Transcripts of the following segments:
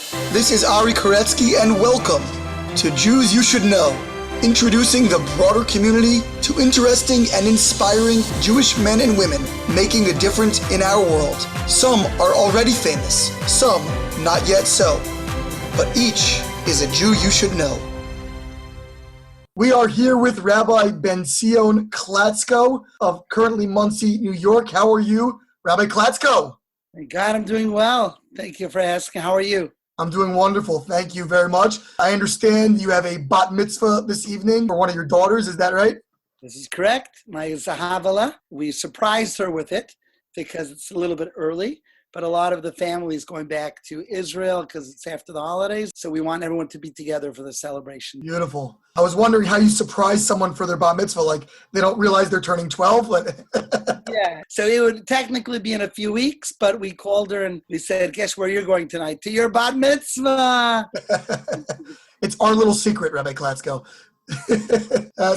This is Ari Koretsky, and welcome to Jews You Should Know, introducing the broader community to interesting and inspiring Jewish men and women making a difference in our world. Some are already famous, some not yet so, but each is a Jew you should know. We are here with Rabbi Ben Zion Klatzko of currently Monsey, New York. How are you, Rabbi Klatzko? Thank God, I'm doing well. Thank you for asking. How are you? I'm doing wonderful. Thank you very much. I understand you have a bat mitzvah this evening for one of your daughters. Is that right? This is correct. My Zahavala. We surprised her with it because it's a little bit early, but a lot of the family is going back to Israel because it's after the holidays. So we want everyone to be together for the celebration. Beautiful. I was wondering how you surprise someone for their bat mitzvah. Like they don't realize they're turning 12. Yeah. So it would technically be in a few weeks, but we called her and we said, guess where you're going tonight? To your bat mitzvah. It's our little secret, Rabbi Klatzko.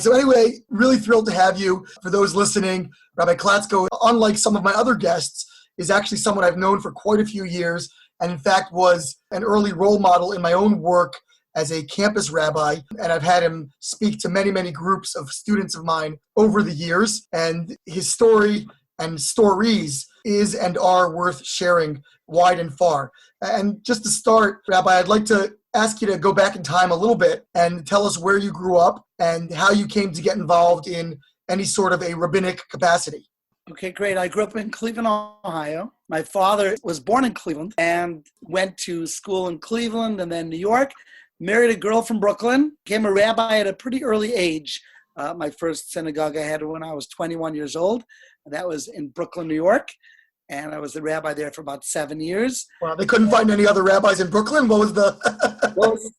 So anyway, really thrilled to have you. For those listening, Rabbi Klatzko, unlike some of my other guests, is actually someone I've known for quite a few years, and in fact was an early role model in my own work as a campus rabbi, and I've had him speak to many, many groups of students of mine over the years, and his story and stories is and are worth sharing wide and far. And just to start, Rabbi, I'd like to ask you to go back in time a little bit and tell us where you grew up and how you came to get involved in any sort of a rabbinic capacity. Okay, great. I grew up in Cleveland, Ohio. My father was born in Cleveland and went to school in Cleveland and then New York. Married a girl from Brooklyn, became a rabbi at a pretty early age. My first synagogue I had when I was 21 years old. That was in Brooklyn, New York. And I was the rabbi there for about 7 years. Wow, they couldn't find any other rabbis in Brooklyn? What was the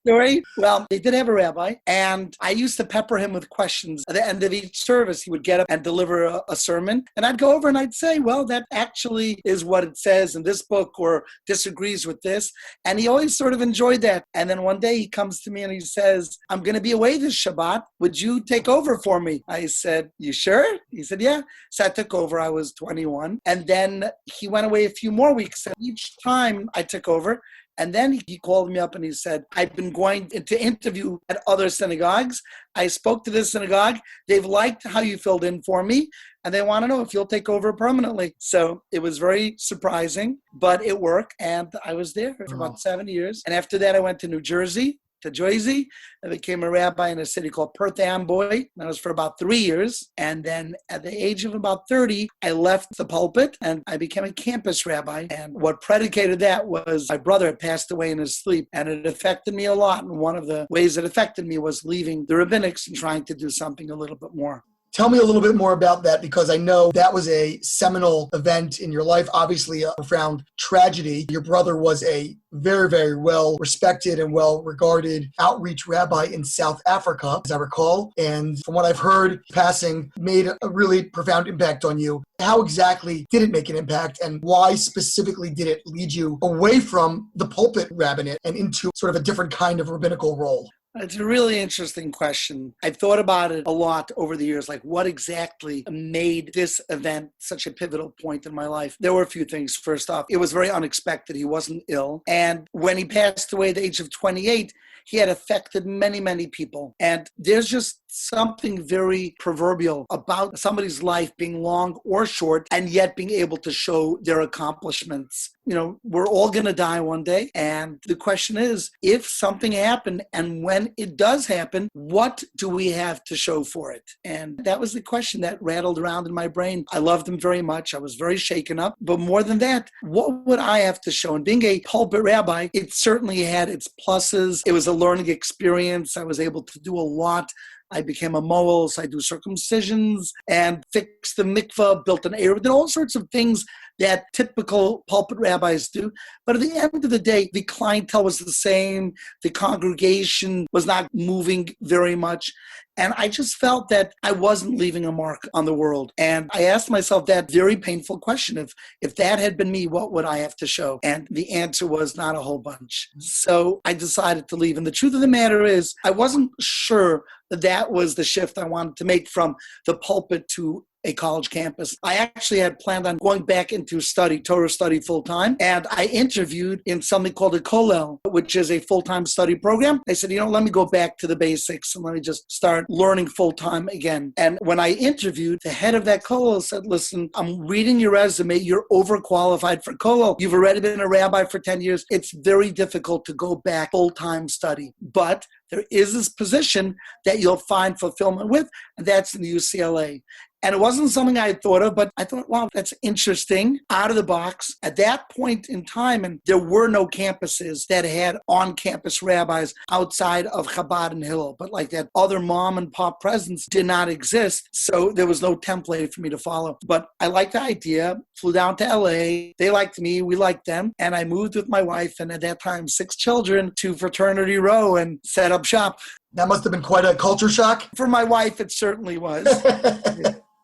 story? Well, they did have a rabbi, and I used to pepper him with questions. At the end of each service, he would get up and deliver a sermon. And I'd go over and I'd say, well, that actually is what it says in this book or disagrees with this. And he always sort of enjoyed that. And then one day he comes to me and he says, I'm going to be away this Shabbat. Would you take over for me? I said, you sure? He said, yeah. So I took over. I was 21. And then he went away a few more weeks. And each time I took over, and then he called me up and he said, I've been going to interview at other synagogues. I spoke to this synagogue. They've liked how you filled in for me, and they want to know if you'll take over permanently. So it was very surprising, but it worked. And I was there for about 7 years. And after that, I went to New Jersey. I became a rabbi in a city called Perth Amboy. That was for about 3 years. And then at the age of about 30, I left the pulpit and I became a campus rabbi. And what predicated that was my brother had passed away in his sleep, and it affected me a lot. And one of the ways it affected me was leaving the rabbinics and trying to do something a little bit more. Tell me a little bit more about that, because I know that was a seminal event in your life, obviously a profound tragedy. Your brother was a very, very well-respected and well-regarded outreach rabbi in South Africa, as I recall. And from what I've heard, passing made a really profound impact on you. How exactly did it make an impact, and why specifically did it lead you away from the pulpit rabbinate and into sort of a different kind of rabbinical role? It's a really interesting question. I've thought about it a lot over the years, like what exactly made this event such a pivotal point in my life. There were a few things. First off, it was very unexpected. He wasn't ill. And when he passed away at the age of 28, he had affected many, many people. And there's just something very proverbial about somebody's life being long or short and yet being able to show their accomplishments. You know, we're all going to die one day. And the question is, if something happened and when it does happen, what do we have to show for it? And that was the question that rattled around in my brain. I loved him very much. I was very shaken up. But more than that, what would I have to show? And being a pulpit rabbi, it certainly had its pluses. It was a learning experience. I was able to do a lot. I became a mohel, so I do circumcisions and fixed the mikvah, built an Eruv, did all sorts of things that typical pulpit rabbis do. But at the end of the day, the clientele was the same. The congregation was not moving very much. And I just felt that I wasn't leaving a mark on the world. And I asked myself that very painful question. If that had been me, what would I have to show? And the answer was not a whole bunch. So I decided to leave. And the truth of the matter is, I wasn't sure that was the shift I wanted to make from the pulpit to a college campus. I actually had planned on going back into Torah study full-time, and I interviewed in something called a kollel, which is a full-time study program. I said, let me go back to the basics and let me just start learning full-time again. And when I interviewed, the head of that kollel said, listen, I'm reading your resume. You're overqualified for kollel. You've already been a rabbi for 10 years. It's very difficult to go back full-time study. But there is this position that you'll find fulfillment with, and that's in the UCLA. And it wasn't something I had thought of, but I thought, wow, that's interesting, out of the box. At that point in time, and there were no campuses that had on-campus rabbis outside of Chabad and Hillel, but like that other mom and pop presence did not exist. So there was no template for me to follow. But I liked the idea, flew down to LA. They liked me, we liked them. And I moved with my wife, and at that time, 6 children, to Fraternity Row and set up shop. That must have been quite a culture shock. For my wife, it certainly was.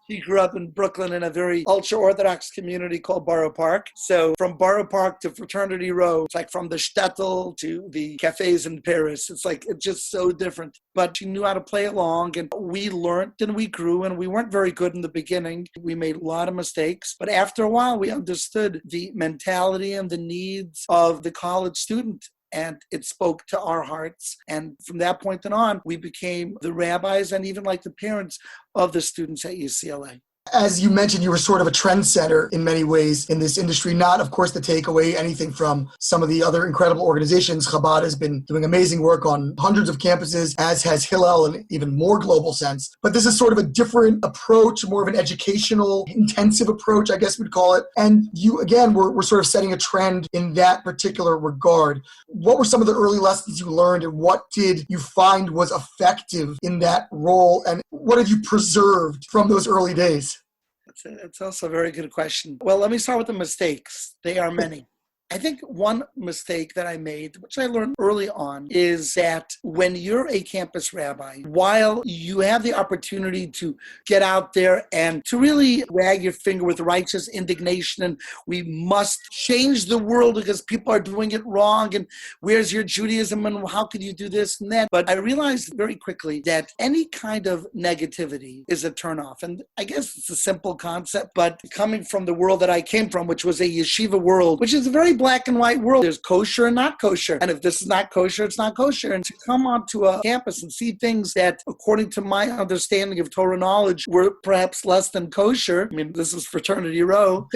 She grew up in Brooklyn in a very ultra-Orthodox community called Borough Park. So from Borough Park to Fraternity Row, it's like from the shtetl to the cafes in Paris. It's just so different. But she knew how to play along, and we learned and we grew, and we weren't very good in the beginning. We made a lot of mistakes. But after a while, we understood the mentality and the needs of the college student. And it spoke to our hearts. And from that point on, we became the rabbis and even like the parents of the students at UCLA. As you mentioned, you were sort of a trendsetter in many ways in this industry, not, of course, to take away anything from some of the other incredible organizations. Chabad has been doing amazing work on hundreds of campuses, as has Hillel in even more global sense. But this is sort of a different approach, more of an educational, intensive approach, I guess we'd call it. And you, again, were sort of setting a trend in that particular regard. What were some of the early lessons you learned, and what did you find was effective in that role? And what have you preserved from those early days? It's also a very good question. Well, let me start with the mistakes. They are many. I think one mistake that I made, which I learned early on, is that when you're a campus rabbi, while you have the opportunity to get out there and to really wag your finger with righteous indignation, and we must change the world because people are doing it wrong, and where's your Judaism, and how could you do this and that? But I realized very quickly that any kind of negativity is a turnoff. And I guess it's a simple concept, but coming from the world that I came from, which was a yeshiva world, which is a very black and white world. There's kosher and not kosher. And if this is not kosher, it's not kosher. And to come onto a campus and see things that, according to my understanding of Torah knowledge, were perhaps less than kosher. I mean, this is Fraternity Row.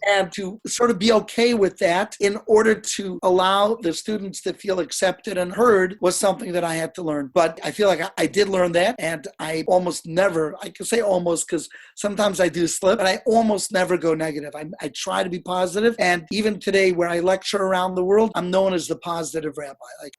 And to sort of be okay with that in order to allow the students to feel accepted and heard was something that I had to learn. But I feel like I did learn that. And I almost never, I can say almost because sometimes I do slip, but I almost never go negative. I try to be positive. And even today, where I lecture around the world, I'm known as the positive rabbi.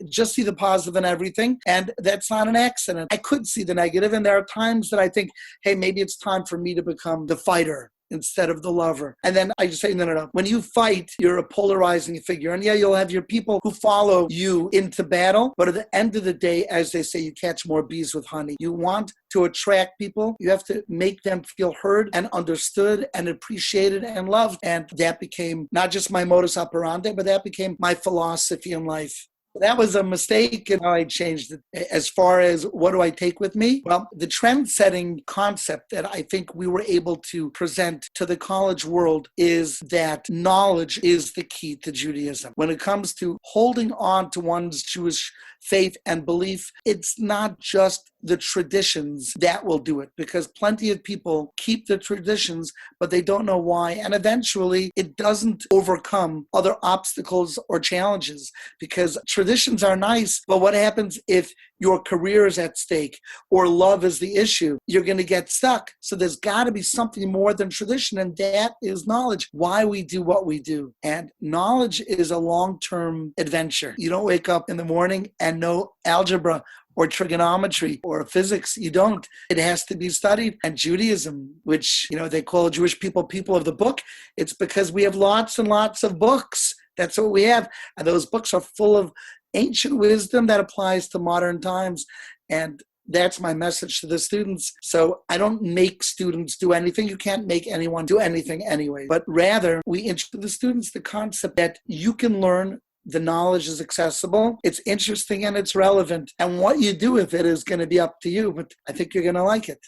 Just see the positive in everything. And that's not an accident. I could see the negative. And there are times that I think, hey, maybe it's time for me to become the fighter instead of the lover. And then I just say, no. When you fight, you're a polarizing figure. And yeah, you'll have your people who follow you into battle. But at the end of the day, as they say, you catch more bees with honey. You want to attract people. You have to make them feel heard and understood and appreciated and loved. And that became not just my modus operandi, but that became my philosophy in life. That was a mistake, and I changed it. As far as what do I take with me? Well, the trend-setting concept that I think we were able to present to the college world is that knowledge is the key to Judaism. When it comes to holding on to one's Jewish faith and belief, it's not just the traditions that will do it, because plenty of people keep the traditions, but they don't know why. And eventually it doesn't overcome other obstacles or challenges, because traditions are nice, but what happens if your career is at stake or love is the issue? You're going to get stuck. So there's got to be something more than tradition, and that is knowledge, why we do what we do. And knowledge is a long-term adventure. You don't wake up in the morning and know algebra or trigonometry or physics. You don't. It has to be studied. And Judaism, which, they call Jewish people of the book, it's because we have lots and lots of books. That's what we have. And those books are full of ancient wisdom that applies to modern times. And that's my message to the students. So I don't make students do anything. You can't make anyone do anything anyway. But rather, we introduce the students the concept that you can learn. The knowledge is accessible, it's interesting, and it's relevant. And what you do with it is going to be up to you, but I think you're going to like it.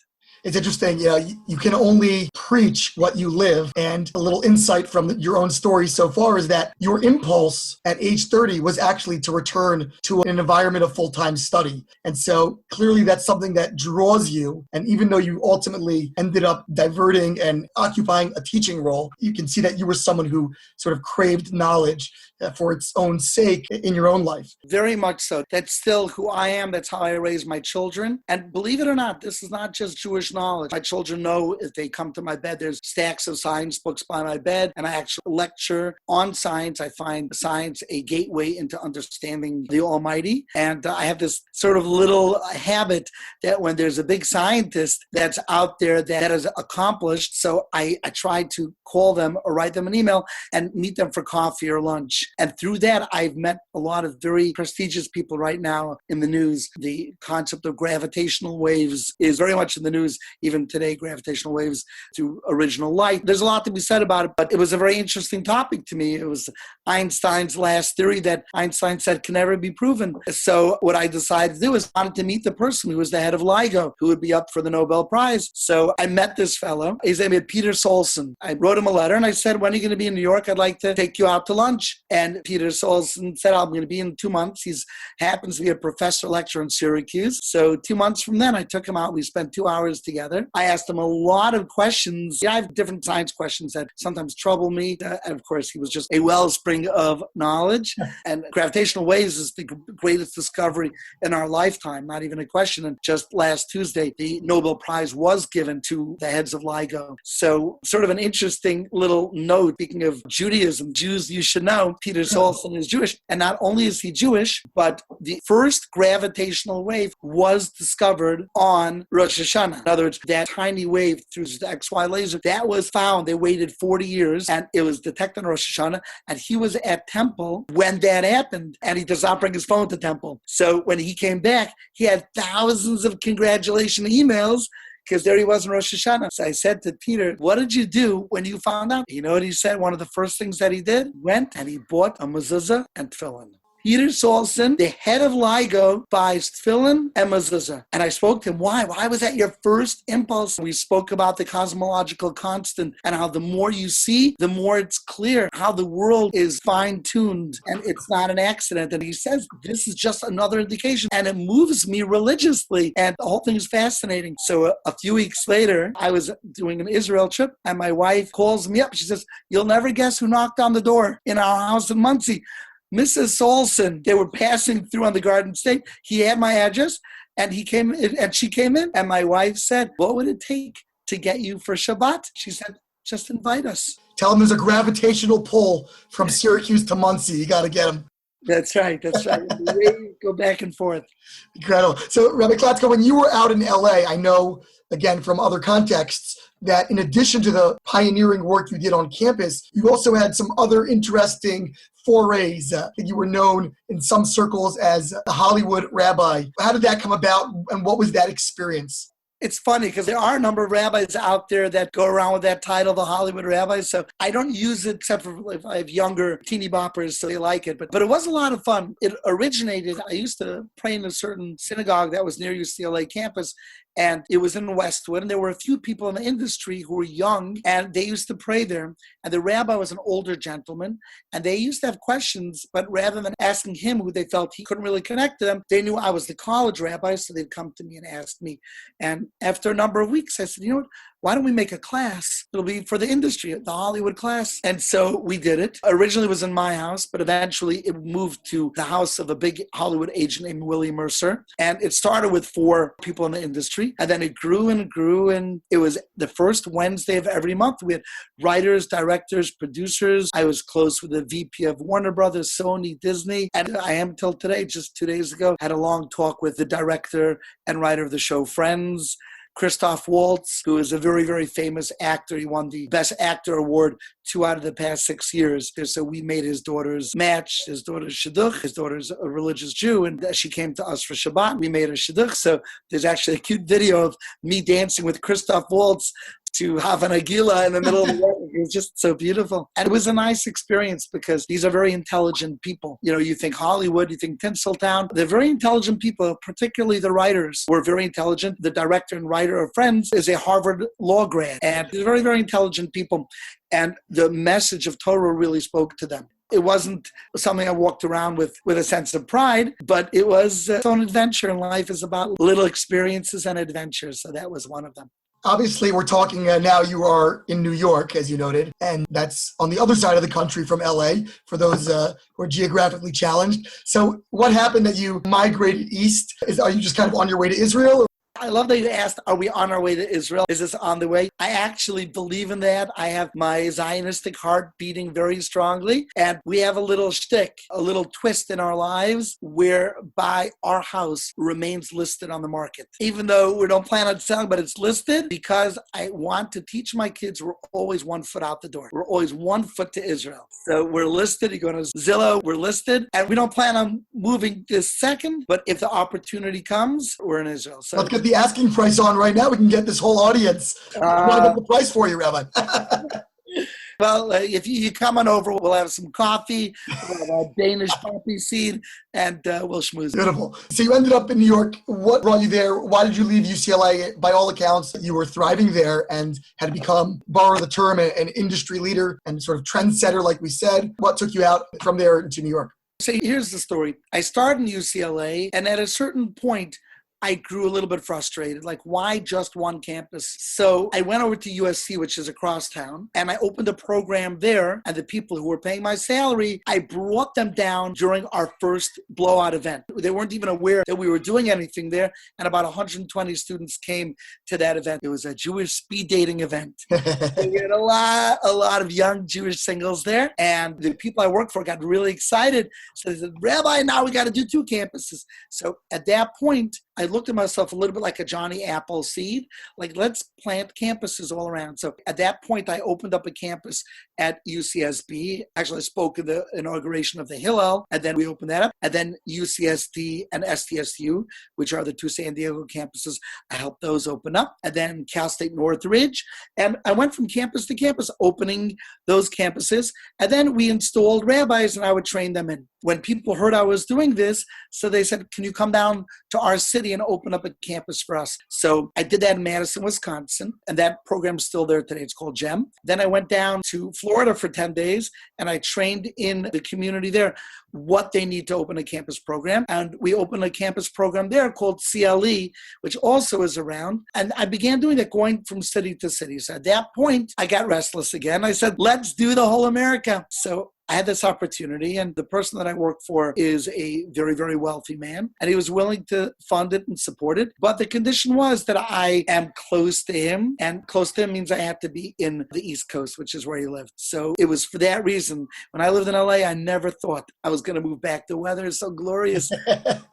It's interesting, you can only preach what you live. And a little insight from your own story so far is that your impulse at age 30 was actually to return to an environment of full-time study. And so clearly that's something that draws you. And even though you ultimately ended up diverting and occupying a teaching role, you can see that you were someone who sort of craved knowledge for its own sake in your own life. Very much so. That's still who I am. That's how I raise my children. And believe it or not, this is not just Jewish knowledge. My children know if they come to my bed, there's stacks of science books by my bed, and I actually lecture on science. I find science a gateway into understanding the Almighty. And I have this sort of little habit that when there's a big scientist that's out there that is accomplished, so I try to call them or write them an email and meet them for coffee or lunch. And through that, I've met a lot of very prestigious people right now in the news. The concept of gravitational waves is very much in the news, even today, gravitational waves through original light. There's a lot to be said about it, but it was a very interesting topic to me. It was Einstein's last theory that Einstein said can never be proven. So what I decided to do is I wanted to meet the person who was the head of LIGO, who would be up for the Nobel Prize. So I met this fellow. His name is Peter Solson. I wrote him a letter and I said, when are you going to be in New York? I'd like to take you out to lunch. And Peter Solson said, I'm going to be in 2 months. He happens to be a professor lecturer in Syracuse. So 2 months from then, I took him out. We spent 2 hours together. I asked him a lot of questions. I have different science questions that sometimes trouble me. And of course, he was just a wellspring of knowledge. And gravitational waves is the greatest discovery in our lifetime, not even a question. And just last Tuesday, the Nobel Prize was given to the heads of LIGO. So sort of an interesting little note. Speaking of Judaism, Jews, you should know, Peter Solson is Jewish. And not only is he Jewish, but the first gravitational wave was discovered on Rosh Hashanah. In other words, that tiny wave through the XY laser, that was found. They waited 40 years and it was detected on Rosh Hashanah. And he was at Temple when that happened. And he does not bring his phone to Temple. So when he came back, he had thousands of congratulation emails because there he was in Rosh Hashanah. So I said to Peter, what did you do when you found out? You know what he said? One of the first things that he did, went and he bought a mezuzah and tefillin. Peter Solson, the head of LIGO, buys tefillin and mezuzah. And I spoke to him, why? Why was that your first impulse? We spoke about the cosmological constant and how the more you see, the more it's clear how the world is fine-tuned and it's not an accident. And he says, this is just another indication. And it moves me religiously. And the whole thing is fascinating. So a few weeks later, I was doing an Israel trip and my wife calls me up. She says, you'll never guess who knocked on the door in our house in Muncie. Mrs. Solson. They were passing through on the Garden State. He had my address, and he came in, and she came in, and my wife said, what would it take to get you for Shabbat? She said, just invite us. Tell him there's a gravitational pull from Syracuse to Muncie. You got to get him. That's right. That's right. Go back and forth. Incredible. So, Rabbi Klatzko, when you were out in LA, I know, again, from other contexts, that in addition to the pioneering work you did on campus, you also had some other interesting forays. You were known in some circles as the Hollywood rabbi. How did that come about, and what was that experience? It's funny because there are a number of rabbis out there that go around with that title, the Hollywood rabbi. So I don't use it except for if I have younger teeny boppers, so they like it. But it was a lot of fun. It originated, I used to pray in a certain synagogue that was near UCLA campus, and it was in Westwood. And there were a few people in the industry who were young, and they used to pray there. And the rabbi was an older gentleman, and they used to have questions, but rather than asking him who they felt he couldn't really connect to them, they knew I was the college rabbi, so they'd come to me and ask me. And after a number of weeks, I said, you know what? Why don't we make a class? It'll be for the industry, the Hollywood class. And so we did it. Originally it was in my house, but eventually it moved to the house of a big Hollywood agent named Willie Mercer. And it started with 4 people in the industry. And then it grew and grew. And it was the first Wednesday of every month. We had writers, directors, producers. I was close with the VP of Warner Brothers, Sony, Disney. And I am till today, just 2 days ago, had a long talk with the director and writer of the show Friends, Christoph Waltz, who is a very, very famous actor. He won the Best Actor Award 2 out of the past 6 years. So we made his daughter's match. His daughter's shidduch. His daughter's a religious Jew, and she came to us for Shabbat. We made a shidduch. So there's actually a cute video of me dancing with Christoph Waltz to have an Agila in the middle of the wedding. was just so beautiful. And it was a nice experience because these are very intelligent people. You think Hollywood, you think Tinseltown. They're very intelligent people, particularly the writers were very intelligent. The director and writer of Friends is a Harvard law grad. And they're very, very intelligent people. And the message of Torah really spoke to them. It wasn't something I walked around with a sense of pride, but it was its own adventure, and life is about little experiences and adventures. So that was one of them. Obviously, we're talking now you are in New York, as you noted, and that's on the other side of the country from LA for those who are geographically challenged. So what happened that you migrated east? Are you just kind of on your way to Israel? I love that you asked, are we on our way to Israel? Is this on the way? I actually believe in that. I have my Zionistic heart beating very strongly. And we have a little shtick, a little twist in our lives whereby our house remains listed on the market. Even though we don't plan on selling, but it's listed because I want to teach my kids we're always 1 foot out the door. We're always 1 foot to Israel. So we're listed. You go to Zillow, we're listed. And we don't plan on moving this second, but if the opportunity comes, we're in Israel. So let's get the asking price on right now. We can get this whole audience. I want to get the price for you, Rabbi. Well, if you come on over, we'll have some coffee, we'll have a Danish poppy seed, and we'll schmooze. Beautiful. So you ended up in New York. What brought you there? Why did you leave UCLA? By all accounts, you were thriving there and had become, borrow the term, an industry leader and sort of trendsetter, like we said. What took you out from there into New York? So here's the story. I started in UCLA, and at a certain point, I grew a little bit frustrated. Like, why just one campus? So I went over to USC, which is across town, and I opened a program there. And the people who were paying my salary, I brought them down during our first blowout event. They weren't even aware that we were doing anything there. And about 120 students came to that event. It was a Jewish speed dating event. We had a lot of young Jewish singles there. And the people I worked for got really excited. So they said, Rabbi, now we got to do 2 campuses. So at that point, I looked at myself a little bit like a Johnny Appleseed, like let's plant campuses all around. So at that point, I opened up a campus at UCSB. Actually, I spoke at the inauguration of the Hillel, and then we opened that up. And then UCSD and SDSU, which are the 2 San Diego campuses, I helped those open up. And then Cal State Northridge. And I went from campus to campus, opening those campuses. And then we installed rabbis, and I would train them in. When people heard I was doing this, so they said, can you come down to our city and open up a campus for us? So I did that in Madison, Wisconsin, and that program's still there today. It's called GEM. Then I went down to Florida for 10 days, and I trained in the community there what they need to open a campus program. And we opened a campus program there called CLE, which also is around. And I began doing that, going from city to city. So at that point, I got restless again. I said, let's do the whole America. So I had this opportunity, and the person that I work for is a very, very wealthy man, and he was willing to fund it and support it. But the condition was that I am close to him, and close to him means I have to be in the East Coast, which is where he lived. So it was for that reason. When I lived in LA, I never thought I was going to move back. The weather is so glorious.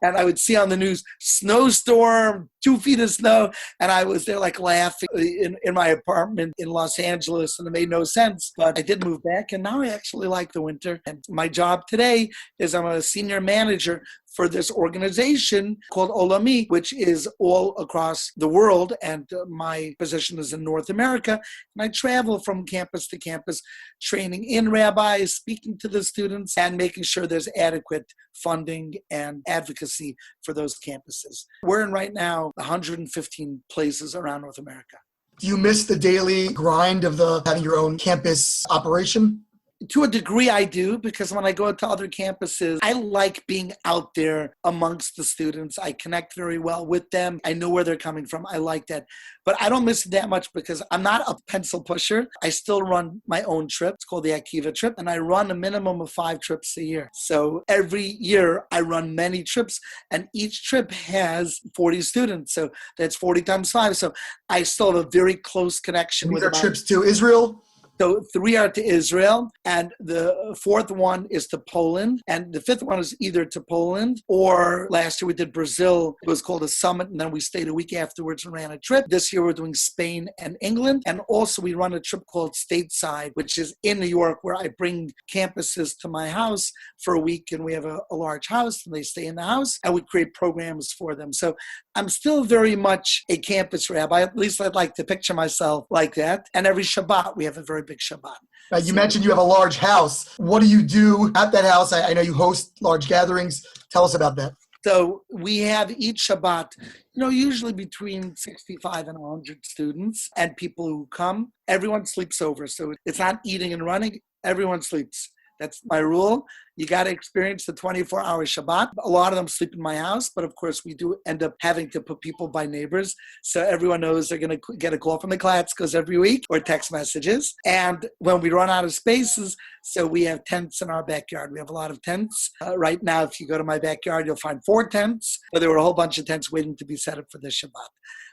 And I would see on the news, snowstorm, 2 feet of snow, and I was there like laughing in my apartment in Los Angeles, and it made no sense. But I did move back, and now I actually like the winter. And my job today is I'm a senior manager for this organization called Olami, which is all across the world. And my position is in North America. And I travel from campus to campus, training in rabbis, speaking to the students, and making sure there's adequate funding and advocacy for those campuses. We're in right now 115 places around North America. Do you miss the daily grind of having your own campus operation? To a degree, I do, because when I go to other campuses, I like being out there amongst the students. I connect very well with them. I know where they're coming from. I like that. But I don't miss it that much because I'm not a pencil pusher. I still run my own trip. It's called the Akiva trip. And I run a minimum of 5 trips a year. So every year I run many trips, and each trip has 40 students. So that's 40 times 5. So I still have a very close connection with them. These are trips to Israel? So 3 are to Israel, and the 4th one is to Poland, and the 5th one is either to Poland, or last year we did Brazil. It was called a summit, and then we stayed a week afterwards and ran a trip. This year we're doing Spain and England, and also we run a trip called Stateside, which is in New York, where I bring campuses to my house for a week, and we have a large house, and they stay in the house, and we create programs for them. So I'm still very much a campus rabbi. At least I'd like to picture myself like that. And every Shabbat we have a very perfect Shabbat. You mentioned you have a large house. What do you do at that house? I know you host large gatherings. Tell us about that. So we have each Shabbat, usually between 65 and 100 students and people who come. Everyone sleeps over. So it's not eating and running. Everyone sleeps. That's my rule. You got to experience the 24-hour Shabbat. A lot of them sleep in my house, but of course we do end up having to put people by neighbors. So everyone knows they're going to get a call from the Klatzkos every week or text messages. And when we run out of spaces, so we have tents in our backyard. We have a lot of tents. Right now, if you go to my backyard, you'll find 4 tents. But there were a whole bunch of tents waiting to be set up for this Shabbat.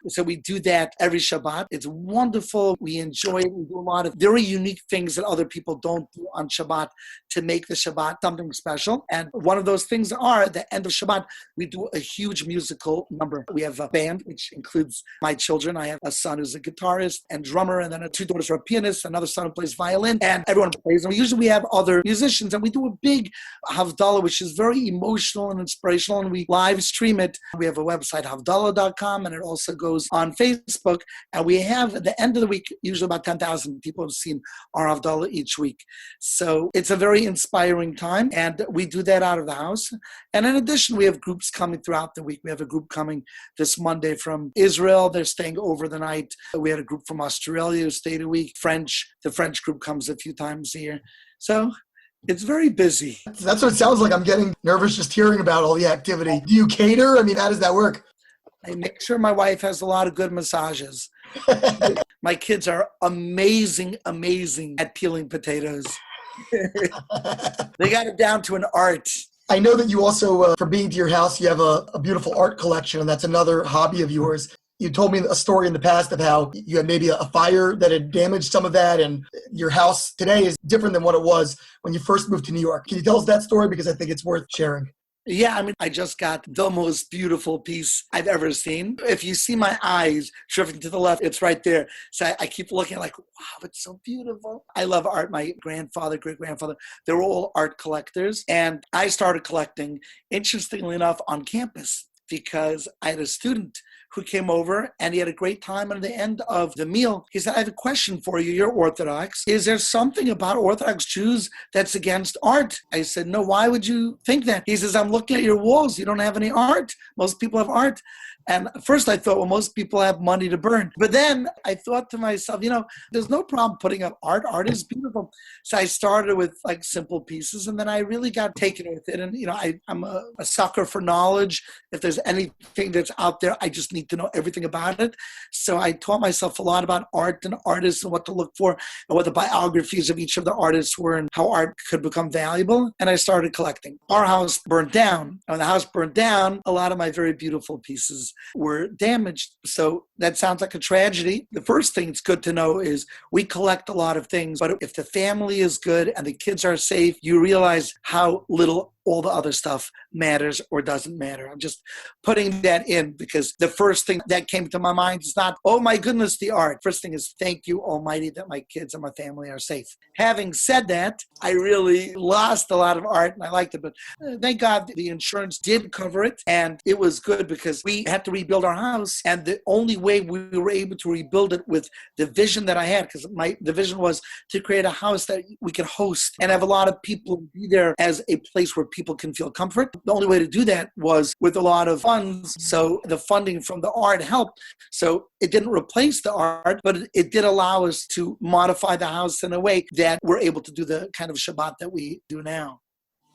So we do that every Shabbat. It's wonderful. We enjoy it. We do a lot of very unique things that other people don't do on Shabbat to make the Shabbat something special. And one of those things are, at the end of Shabbat, we do a huge musical number. We have a band, which includes my children. I have a son who's a guitarist and drummer, and then 2 daughters are pianists, another son who plays violin, and everyone plays. And usually we have other musicians, and we do a big Havdalah, which is very emotional and inspirational, and we live stream it. We have a website, havdalah.com, and it also goes on Facebook. And we have, at the end of the week, usually about 10,000 people have seen our Havdalah each week. So it's a very inspiring time, and we do that out of the house. And in addition, we have groups coming throughout the week. We have a group coming this Monday from Israel. They're staying over the night. We had a group from Australia who stayed a week. The French group comes a few times a year. So it's very busy. That's what it sounds like. I'm getting nervous just hearing about all the activity. Do you cater? I mean, how does that work? I make sure my wife has a lot of good massages. My kids are amazing at peeling potatoes. They got it down to an art. I know that you also, for being to your house, you have a beautiful art collection, and that's another hobby of yours. You told me a story in the past of how you had maybe a fire that had damaged some of that, and your house today is different than what it was when you first moved to New York. Can you tell us that story? Because I think it's worth sharing. Yeah, I just got the most beautiful piece I've ever seen. If you see my eyes drifting to the left, it's right there. So I keep looking like, wow, it's so beautiful. I love art. My grandfather, great-grandfather, they were all art collectors. And I started collecting, interestingly enough, on campus because I had a student who came over and he had a great time. And at the end of the meal, he said, I have a question for you. You're Orthodox. Is there something about Orthodox Jews that's against art? I said, no, why would you think that? He says, I'm looking at your walls. You don't have any art. Most people have art. And first I thought, well, most people have money to burn. But then I thought to myself, there's no problem putting up art. Art is beautiful. So I started with like simple pieces, and then I really got taken with it. And, I'm a sucker for knowledge. If there's anything that's out there, I just need to know everything about it. So I taught myself a lot about art and artists and what to look for and what the biographies of each of the artists were and how art could become valuable. And I started collecting. Our house burned down. And when the house burned down, a lot of my very beautiful pieces were damaged. So that sounds like a tragedy. The first thing it's good to know is we collect a lot of things, but if the family is good and the kids are safe, you realize how little all the other stuff matters or doesn't matter. I'm just putting that in because the first thing that came to my mind is not, oh my goodness, the art. First thing is, thank you, Almighty, that my kids and my family are safe. Having said that, I really lost a lot of art and I liked it, but thank God the insurance did cover it. And it was good because we had to rebuild our house. And the only way we were able to rebuild it with the vision that I had, because the vision was to create a house that we could host and have a lot of people be there as a place where people can feel comfort. The only way to do that was with a lot of funds. So the funding from the art helped. So it didn't replace the art, but it did allow us to modify the house in a way that we're able to do the kind of Shabbat that we do now.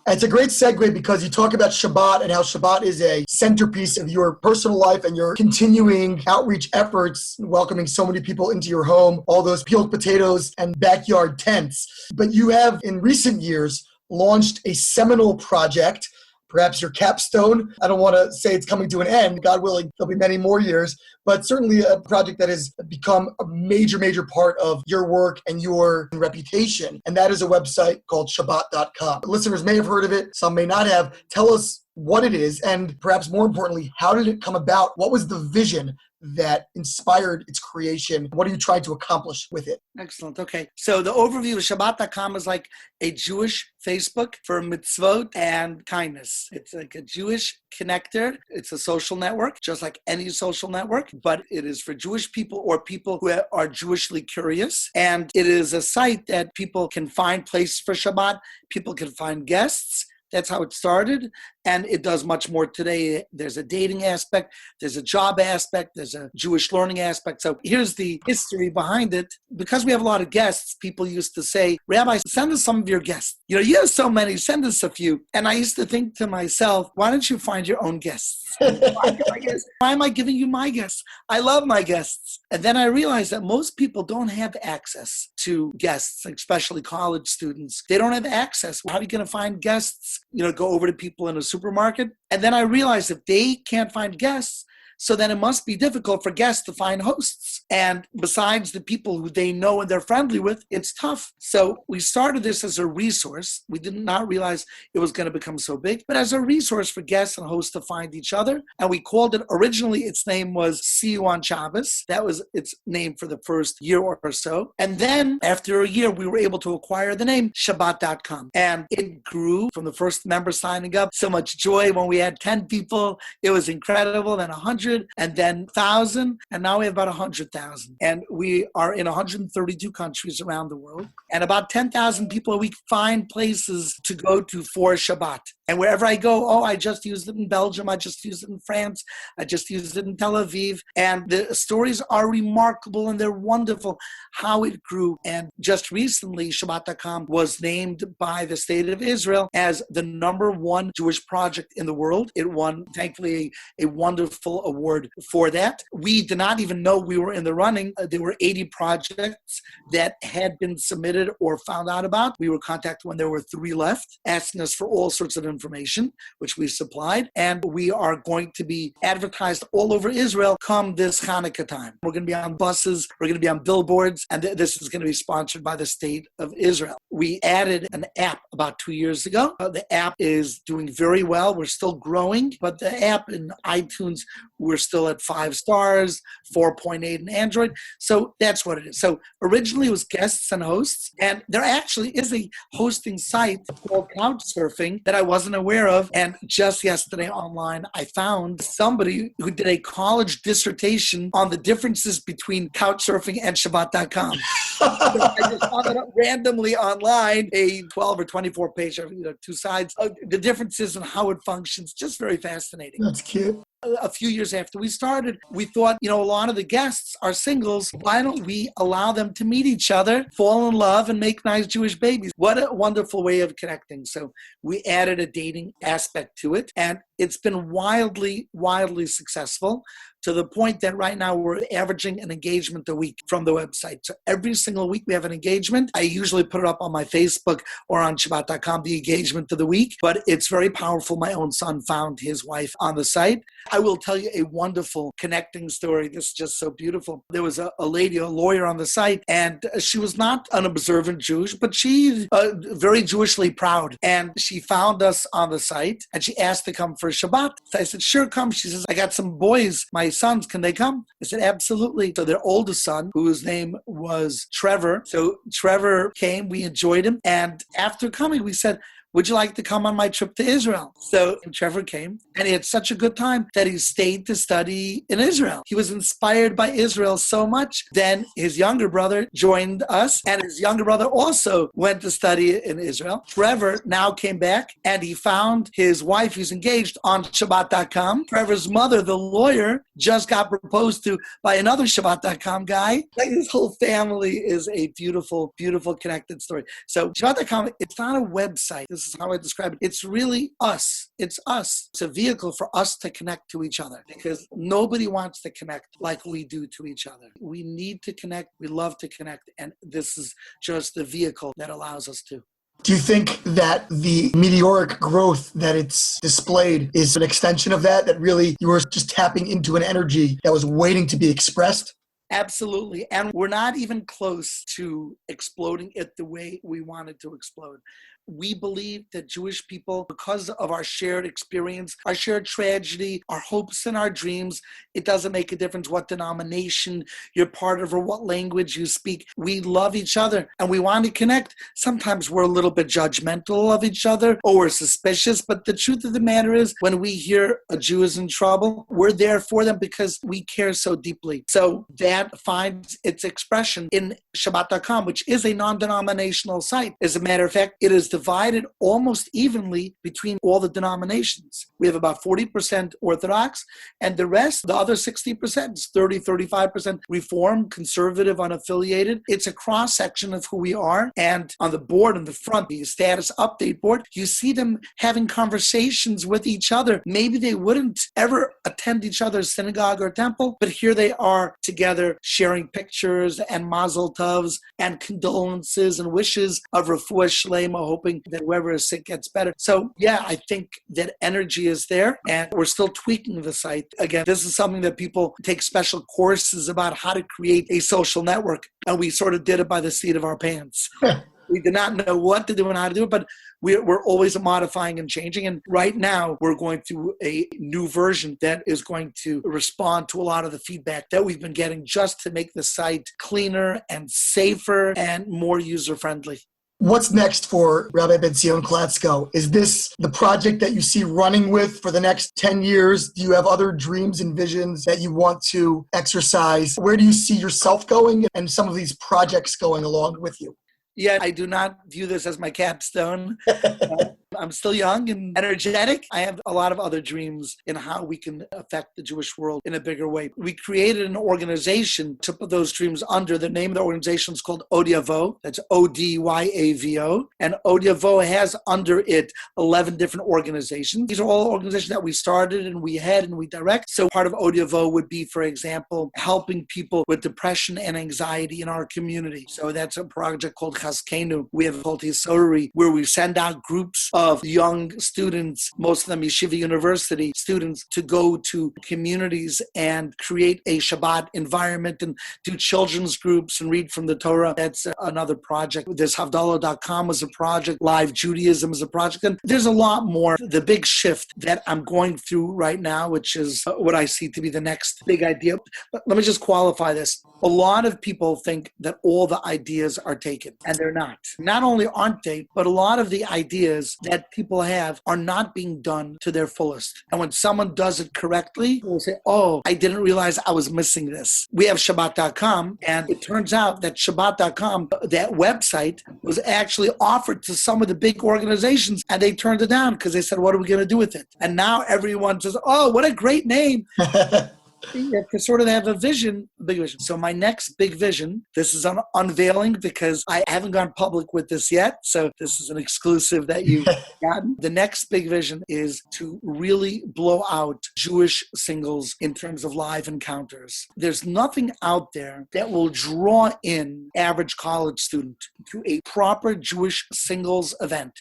It's a great segue because you talk about Shabbat and how Shabbat is a centerpiece of your personal life and your continuing outreach efforts, welcoming so many people into your home, all those peeled potatoes and backyard tents. But you have, in recent years, launched a seminal project, perhaps your capstone. I don't want to say it's coming to an end. God willing, there'll be many more years, but certainly a project that has become a major, major part of your work and your reputation. And that is a website called Shabbat.com. Listeners may have heard of it. Some may not have. Tell us what it is, and perhaps more importantly, how did it come about? What was the vision that inspired its creation? What are you trying to accomplish with it? Excellent. Okay. So the overview of Shabbat.com is like a Jewish Facebook for mitzvot and kindness. It's like a Jewish connector. It's a social network, just like any social network, but it is for Jewish people or people who are Jewishly curious. And it is a site that people can find places for Shabbat. People can find guests. That's how it started. And it does much more today. There's a dating aspect, there's a job aspect, there's a Jewish learning aspect. So here's the history behind it. Because we have a lot of guests, people used to say, Rabbi, send us some of your guests. You have so many, send us a few. And I used to think to myself, why don't you find your own guests? Why am I giving you my guests? I love my guests. And then I realized that most people don't have access to guests, especially college students. They don't have access. How are you going to find guests? Go over to people in a supermarket. And then I realized if they can't find guests, so then it must be difficult for guests to find hosts. And besides the people who they know and they're friendly with, it's tough. So we started this as a resource. We did not realize it was going to become so big, but as a resource for guests and hosts to find each other. And we called it, originally its name was See You on Shabbos. That was its name for the first year or so. And then after a year, we were able to acquire the name Shabbat.com. And it grew from the first member signing up. So much joy when we had 10 people. It was incredible. Then 100. And then 1,000, and now we have about 100,000. And we are in 132 countries around the world. And about 10,000 people a week find places to go to for Shabbat. And wherever I go, I just used it in Belgium, I just used it in France, I just used it in Tel Aviv. And the stories are remarkable and they're wonderful how it grew. And just recently, Shabbat.com was named by the state of Israel as the #1 Jewish project in the world. It won, thankfully, a wonderful award for that. We did not even know we were in the running. There were 80 projects that had been submitted or found out about. We were contacted when there were 3 left, asking us for all sorts of information, which we supplied. And we are going to be advertised all over Israel come this Hanukkah time. We're going to be on buses, we're going to be on billboards, and this is going to be sponsored by the state of Israel. We added an app about 2 years ago. The app is doing very well. We're still growing, but the app in iTunes, we're still at 5 stars, 4.8 in Android. So that's what it is. So originally it was guests and hosts, and there actually is a hosting site called Couchsurfing that I wasn't aware of. And just yesterday online, I found somebody who did a college dissertation on the differences between Couchsurfing and Shabbat.com. So I just found it up randomly online, a 12 or 24 page, 2 sides, the differences and how it functions. Just very fascinating. That's cute. A few years after we started, we thought, a lot of the guests are singles. Why don't we allow them to meet each other, fall in love, and make nice Jewish babies? What a wonderful way of connecting. So we added a dating aspect to it, and it's been wildly, wildly successful to the point that right now we're averaging an engagement a week from the website. So every single week we have an engagement. I usually put it up on my Facebook or on Shabbat.com, the engagement of the week, but it's very powerful. My own son found his wife on the site. I will tell you a wonderful connecting story. This is just so beautiful. There was a lady, a lawyer on the site, and she was not an observant Jewish, but she's very Jewishly proud. And she found us on the site, and she asked to come for Shabbat. So I said, sure, come. She says, I got some boys, my sons, can they come? I said, absolutely. So their oldest son, whose name was Trevor. So Trevor came, we enjoyed him. And after coming, we said, would you like to come on my trip to Israel? So Trevor came, and he had such a good time that he stayed to study in Israel. He was inspired by Israel so much. Then his younger brother joined us, and his younger brother also went to study in Israel. Trevor now came back, and he found his wife, who's engaged, on Shabbat.com. Trevor's mother, the lawyer, just got proposed to by another Shabbat.com guy. Like, his whole family is a beautiful, beautiful connected story. So Shabbat.com, it's not a website. This is how I describe it. It's really us. It's us. It's a vehicle for us to connect to each other, because nobody wants to connect like we do to each other. We need to connect. We love to connect. And this is just the vehicle that allows us to. Do you think that the meteoric growth that it's displayed is an extension of that really you were just tapping into an energy that was waiting to be expressed? Absolutely. And we're not even close to exploding it the way we wanted to explode. we believe that Jewish people, because of our shared experience, our shared tragedy, our hopes and our dreams, it doesn't make a difference what denomination you're part of or what language you speak. We love each other and we want to connect. Sometimes we're a little bit judgmental of each other or we're suspicious, but the truth of the matter is when we hear a Jew is in trouble, we're there for them because we care so deeply. So that finds its expression in Shabbat.com, which is a non-denominational site. As a matter of fact, it is divided almost evenly between all the denominations. We have about 40% Orthodox, and the rest, the other 60%, is 35% Reform, conservative, unaffiliated. It's a cross-section of who we are. And on the board, on the front, the status update board, you see them having conversations with each other. Maybe they wouldn't ever attend each other's synagogue or temple, but here they are together sharing pictures and mazel tovs and condolences and wishes of refuah shlema, hoping that whoever is sick gets better. So yeah, I think that energy is there and we're still tweaking the site. Again, this is something that people take special courses about how to create a social network, and we sort of did it by the seat of our pants. We did not know what to do and how to do it, but we're always modifying and changing. And right now, we're going through a new version that is going to respond to a lot of the feedback that we've been getting just to make the site cleaner and safer and more user-friendly. What's next for Rabbi Ben Zion Klatzko? Is this the project that you see running with for the next 10 years? Do you have other dreams and visions that you want to exercise? Where do you see yourself going and some of these projects going along with you? Yeah, I do not view this as my capstone. I'm still young and energetic. I have a lot of other dreams in how we can affect the Jewish world in a bigger way. We created an organization to put those dreams under. The name of the organization is called Odyavo. That's Odyavo. And Odyavo has under it 11 different organizations. These are all organizations that we started and we head and we direct. So part of Odyavo would be, for example, helping people with depression and anxiety in our community. So that's a project called Chaskenu. We have called Hisori, where we send out groups of young students, most of them Yeshiva University students, to go to communities and create a Shabbat environment and do children's groups and read from the Torah. That's another project. There's Havdalah.com was a project. Live Judaism is a project. And there's a lot more. The big shift that I'm going through right now, which is what I see to be the next big idea. But let me just qualify this. A lot of people think that all the ideas are taken, and they're not. Not only aren't they, but a lot of the ideas that people have are not being done to their fullest. And when someone does it correctly, we'll say, oh, I didn't realize I was missing this. We have Shabbat.com, and it turns out that Shabbat.com, that website, was actually offered to some of the big organizations, and they turned it down because they said, what are we going to do with it? And now everyone says, oh, what a great name. You have to sort of have a vision, a big vision. So my next big vision, this is unveiling because I haven't gone public with this yet. So this is an exclusive that you've gotten. The next big vision is to really blow out Jewish singles in terms of live encounters. There's nothing out there that will draw in average college student to a proper Jewish singles event.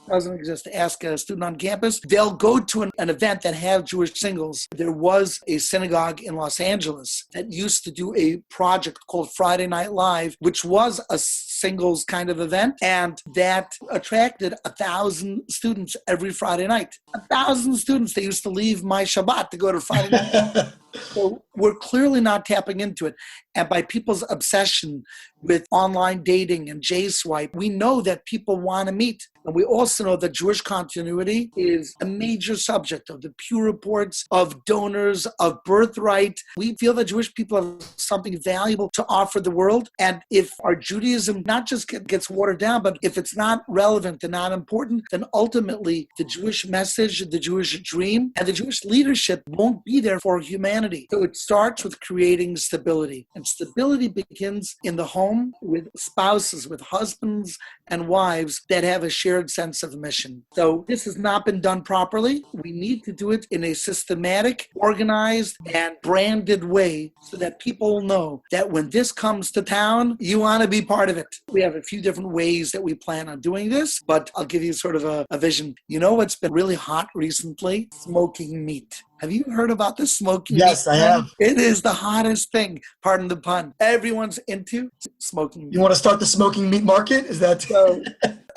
Doesn't exist. Ask a student on campus. They'll go to an event that have Jewish singles. There was a synagogue in Los Angeles that used to do a project called Friday Night Live, which was a singles kind of event, and that attracted 1,000 students every Friday night. 1,000 students. They used to leave my Shabbat to go to Friday night. So we're clearly not tapping into it. And by people's obsession with online dating and J-Swipe, we know that people want to meet. And we also know that Jewish continuity is a major subject of the Pew Reports, of donors, of birthright. We feel that Jewish people have something valuable to offer the world. And if our Judaism not just gets watered down, but if it's not relevant and not important, then ultimately the Jewish message, the Jewish dream, and the Jewish leadership won't be there for humanity. So it starts with creating stability. And stability begins in the home with spouses, with husbands and wives that have a shared sense of mission. So this has not been done properly. We need to do it in a systematic, organized, and branded way so that people know that when this comes to town, you want to be part of it. We have a few different ways that we plan on doing this, but I'll give you sort of a vision. You know what's been really hot recently? Smoking meat. Have you heard about the smoking meat? Yes, I have. It is the hottest thing, pardon the pun. Everyone's into smoking meat. You want to start the smoking meat market? Is that... So,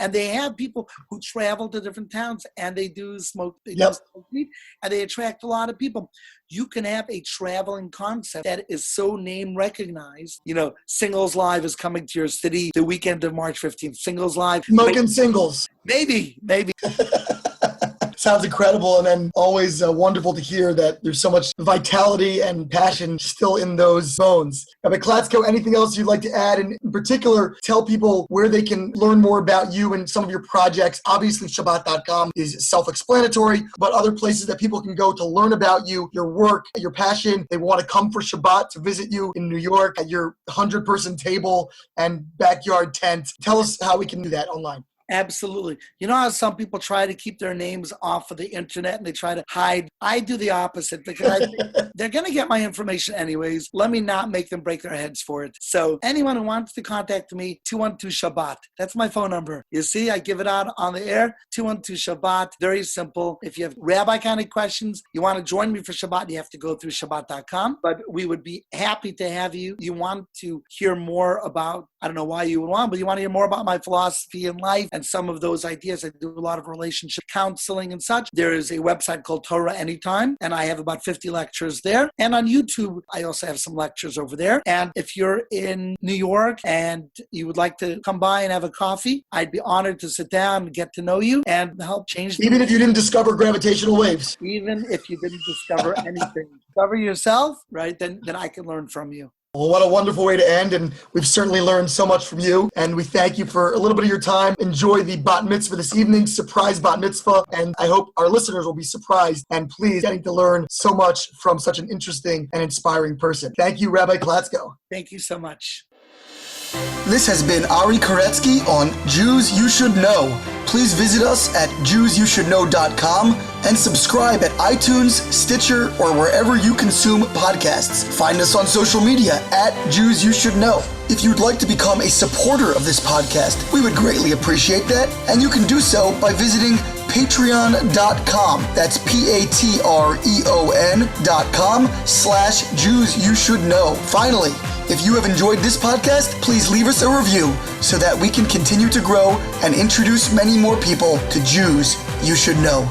And they have people who travel to different towns and they do smoke, Yep. do smoke weed, and they attract a lot of people. You can have a traveling concept that is so name recognized. Singles Live is coming to your city the weekend of March 15th. Singles Live. Smoking singles. Maybe. Sounds incredible, and then always wonderful to hear that there's so much vitality and passion still in those bones. Rabbi Klatzko, anything else you'd like to add? And in particular, tell people where they can learn more about you and some of your projects. Obviously, Shabbat.com is self-explanatory, but other places that people can go to learn about you, your work, your passion. They want to come for Shabbat to visit you in New York at your 100-person table and backyard tent. Tell us how we can do that online. Absolutely. You know how some people try to keep their names off of the internet and they try to hide? I do the opposite because I think they're going to get my information anyways. Let me not make them break their heads for it. So anyone who wants to contact me, 212-SHABBAT. That's my phone number. You see, I give it out on the air, 212-SHABBAT. Very simple. If you have rabbi kind of questions, you want to join me for Shabbat, you have to go through Shabbat.com. But we would be happy to have you. You want to hear more about, I don't know why you would want, but you want to hear more about my philosophy in life and some of those ideas. I do a lot of relationship counseling and such. There is a website called Torah Anytime, and I have about 50 lectures there. And on YouTube, I also have some lectures over there. And if you're in New York and you would like to come by and have a coffee, I'd be honored to sit down and get to know you and help change. Even if you didn't discover gravitational waves. Even if you didn't discover anything. Discover yourself, right? Then I can learn from you. Well, what a wonderful way to end, and we've certainly learned so much from you, and we thank you for a little bit of your time. Enjoy the bat mitzvah this evening, surprise bat mitzvah, and I hope our listeners will be surprised and pleased getting to learn so much from such an interesting and inspiring person. Thank you, Rabbi Klatzko. Thank you so much. This has been Ari Koretsky on Jews You Should Know. Please visit us at JewsYouShouldKnow.com and subscribe at iTunes, Stitcher, or wherever you consume podcasts. Find us on social media at Jews You Should Know. If you'd like to become a supporter of this podcast, we would greatly appreciate that, and you can do so by visiting patreon.com. That's patreon.com/Jews You Should Know. Finally, if you have enjoyed this podcast, please leave us a review so that we can continue to grow and introduce many more people to Jews You Should Know.